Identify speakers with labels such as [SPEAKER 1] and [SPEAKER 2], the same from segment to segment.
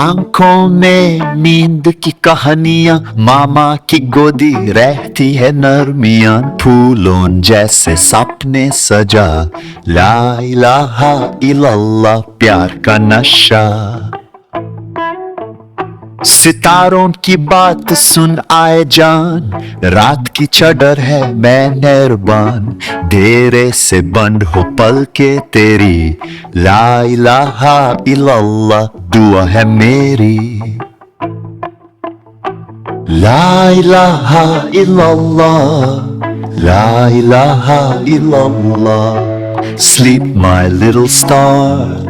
[SPEAKER 1] आंखों में नींद की कहानियां, मामा की गोदी रहती है नरमियां, फूलों जैसे सपने सजा, ला इलाहा इल्लल्लाह प्यार का नशा। सितारों की बात सुन आए जान, रात की चदर है मैं मेहरबान, डेरे से बंद हो पल के तेरी, ला इलाहा इल्लल्लाह दुआ है मेरी। ला इलाहा इल्लल्लाह, ला इलाहा इल्लल्लाह, sleep my little star,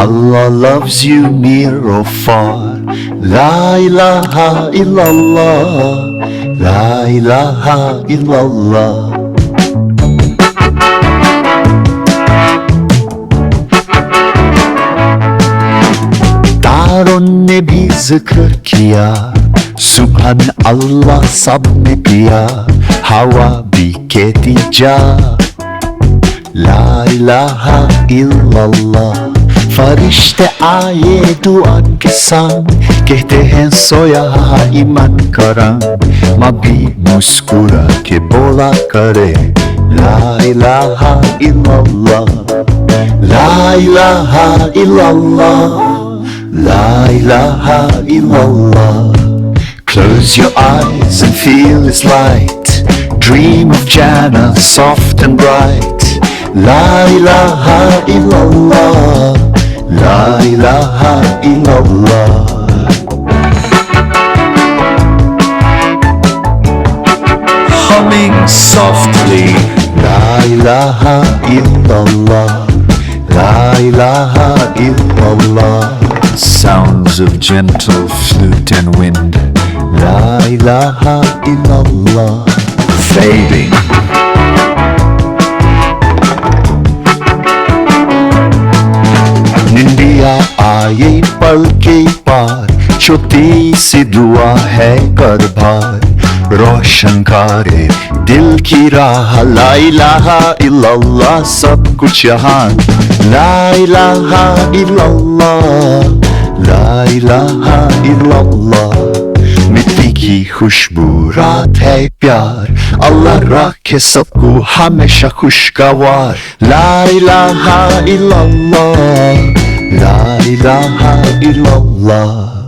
[SPEAKER 1] Allah loves you near or far. La ilaha illallah, la ilaha illallah. तारों ने भी जिक्र किया, सुबह में अल्लाह सब ने पिया, हवा भी कहती जा, ला इलाहा इल्लल्लाह। फरिश्ते आए दुआ के संग, कहते हैं सोया ईमान करा, माँ भी मुस्कुरा के बोला करे, ला इलाहा इल्लल्लाह, ला इलाहा इल्लल्लाह, ला इलाहा इल्लल्लाह। Close your eyes and feel His light, dream of Jannah soft and bright, la ilaha illallah, la ilaha illallah. Humming softly, la ilaha illallah, la ilaha illallah. Sounds of gentle flute and wind, la ilaha illallah. Fading, निंदिया आए पल के पार, छोटी सी दुआ है कर भार, रोशन करे दिल की राह, ला इलाहा इल्लल्लाह सब कुछ यहाँ, ला इलाहा इल्लल्लाह, ला इलाहा इल्लल्लाह। मिट्टी की खुशबू रात है प्यार, अल्लाह रखे सबको हमेशा खुशगवार, ला इलाहा इल्लल्लाह, ला इलाहा इल्लल्लाह।